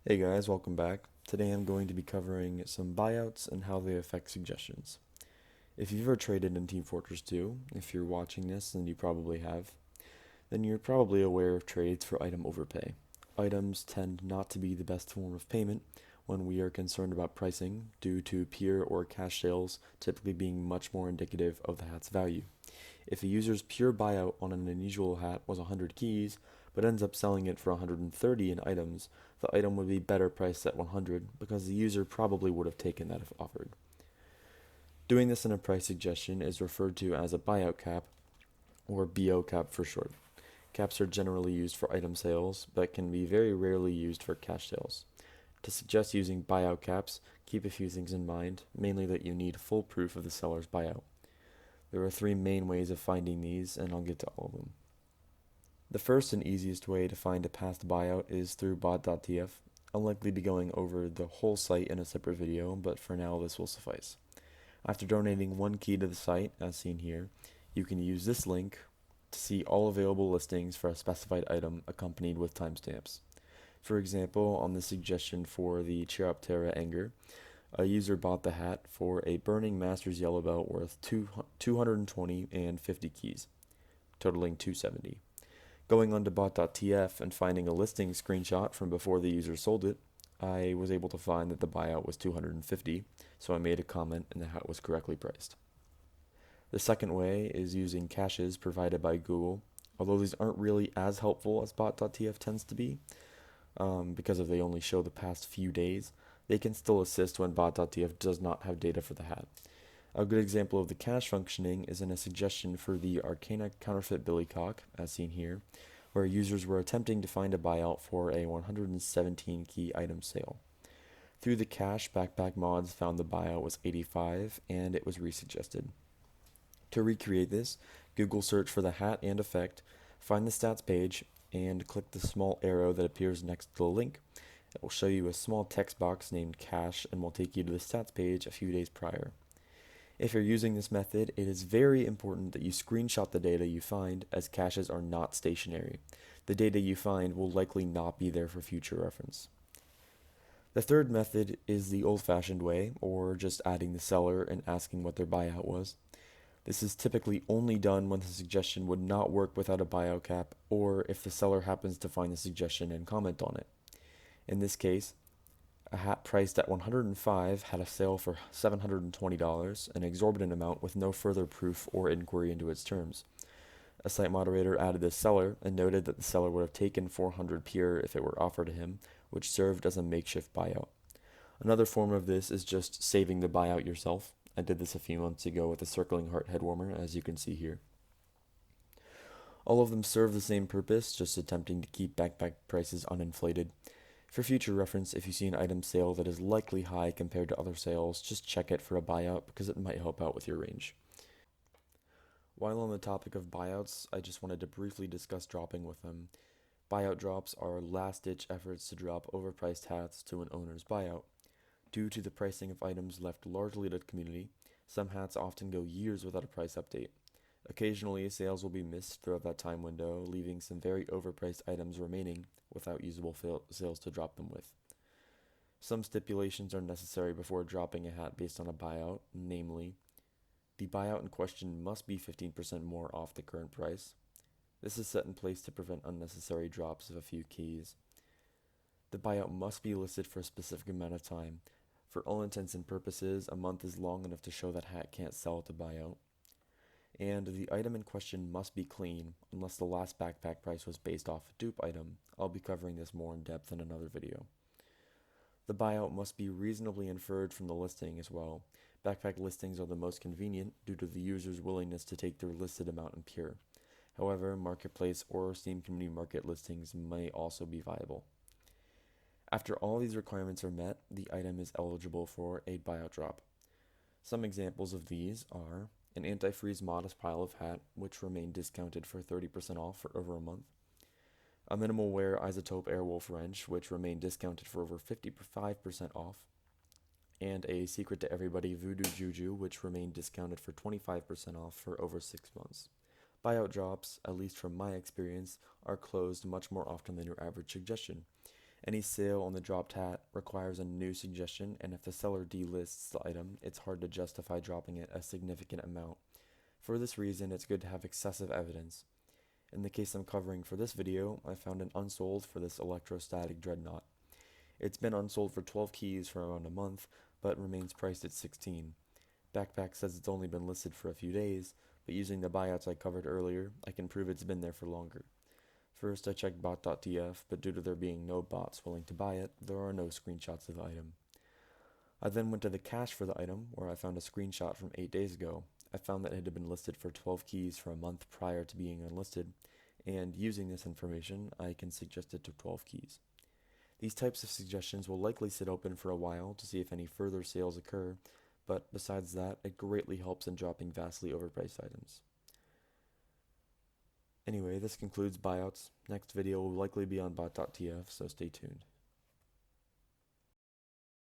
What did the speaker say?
Hey guys, welcome back. Today I'm going to be covering some buyouts and how they affect suggestions. If you've ever traded in Team Fortress 2, if you're watching this, and you probably have, then you're probably aware of trades for item overpay. Items tend not to be the best form of payment when we are concerned about pricing, due to peer or cash sales typically being much more indicative of the hat's value. If a user's pure buyout on an unusual hat was 100 keys, but ends up selling it for 130 in items, the item would be better priced at 100 because the user probably would have taken that if offered. Doing this in a price suggestion is referred to as a buyout cap, or BO cap for short. Caps are generally used for item sales, but can be very rarely used for cash sales. To suggest using buyout caps, keep a few things in mind, mainly that you need full proof of the seller's buyout. There are three main ways of finding these, and I'll get to all of them. The first and easiest way to find a past buyout is through bot.tf. I'll likely be going over the whole site in a separate video, but for now this will suffice. After donating one key to the site, as seen here, you can use this link to see all available listings for a specified item accompanied with timestamps. For example, on the suggestion for the Chiroptera Anger, a user bought the hat for a Burning Masters yellow belt worth 220 and 50 keys, totaling 270. Going onto bot.tf and finding a listing screenshot from before the user sold it, I was able to find that the buyout was 250, so I made a comment and the hat was correctly priced. The second way is using caches provided by Google, although these aren't really as helpful as bot.tf tends to be, because if they only show the past few days, they can still assist when bot.tf does not have data for the hat. A good example of the cache functioning is in a suggestion for the Arcana counterfeit Billycock, as seen here, where users were attempting to find a buyout for a 117 key item sale. Through the cache, Backpack Mods found the buyout was 85 and it was resuggested. To recreate this, Google search for the hat and effect, find the stats page, and click the small arrow that appears next to the link. It will show you a small text box named cache and will take you to the stats page a few days prior. If you're using this method, it is very important that you screenshot the data you find, as caches are not stationary. The data you find will likely not be there for future reference. The third method is the old-fashioned way, or just adding the seller and asking what their buyout was. This is typically only done when the suggestion would not work without a buyout cap, or if the seller happens to find the suggestion and comment on it. In this case, a hat priced at 105 had a sale for $720, an exorbitant amount with no further proof or inquiry into its terms. A site moderator added the seller and noted that the seller would have taken 400 pure if it were offered to him, which served as a makeshift buyout. Another form of this is just saving the buyout yourself. I did this a few months ago with the Circling Heart head warmer, as you can see here. All of them serve the same purpose, just attempting to keep backpack prices uninflated. For future reference, if you see an item sale that is likely high compared to other sales, just check it for a buyout because it might help out with your range. While on the topic of buyouts, I just wanted to briefly discuss dropping with them. Buyout drops are last-ditch efforts to drop overpriced hats to an owner's buyout. Due to the pricing of items left largely to the community, some hats often go years without a price update. Occasionally, sales will be missed throughout that time window, leaving some very overpriced items remaining without usable sales to drop them with. Some stipulations are necessary before dropping a hat based on a buyout, namely, the buyout in question must be 15% more off the current price. This is set in place to prevent unnecessary drops of a few keys. The buyout must be listed for a specific amount of time. For all intents and purposes, a month is long enough to show that hat can't sell at the buyout. And the item in question must be clean, unless the last backpack price was based off a dupe item. I'll be covering this more in depth in another video. The buyout must be reasonably inferred from the listing as well. Backpack listings are the most convenient due to the user's willingness to take their listed amount in pure. However, Marketplace or Steam Community Market listings may also be viable. After all these requirements are met, the item is eligible for a buyout drop. Some examples of these are an antifreeze modest pile of hat, which remained discounted for 30% off for over a month, a minimal wear isotope airwolf wrench, which remained discounted for over 55% off, and a secret to everybody voodoo juju, which remained discounted for 25% off for over 6 months. Buyout drops, at least from my experience, are closed much more often than your average suggestion. Any sale on the dropped hat requires a new suggestion, and if the seller delists the item, it's hard to justify dropping it a significant amount. For this reason, it's good to have excessive evidence. In the case I'm covering for this video, I found an unsold for this electrostatic dreadnought. It's been unsold for 12 keys for around a month, but remains priced at 16. Backpack says it's only been listed for a few days, but using the buyouts I covered earlier, I can prove it's been there for longer. First, I checked bot.tf, but due to there being no bots willing to buy it, there are no screenshots of the item. I then went to the cache for the item, where I found a screenshot from 8 days ago. I found that it had been listed for 12 keys for a month prior to being unlisted, and using this information, I can suggest it to 12 keys. These types of suggestions will likely sit open for a while to see if any further sales occur, but besides that, it greatly helps in dropping vastly overpriced items. Anyway, this concludes buyouts. Next video will likely be on bot.tf, so stay tuned.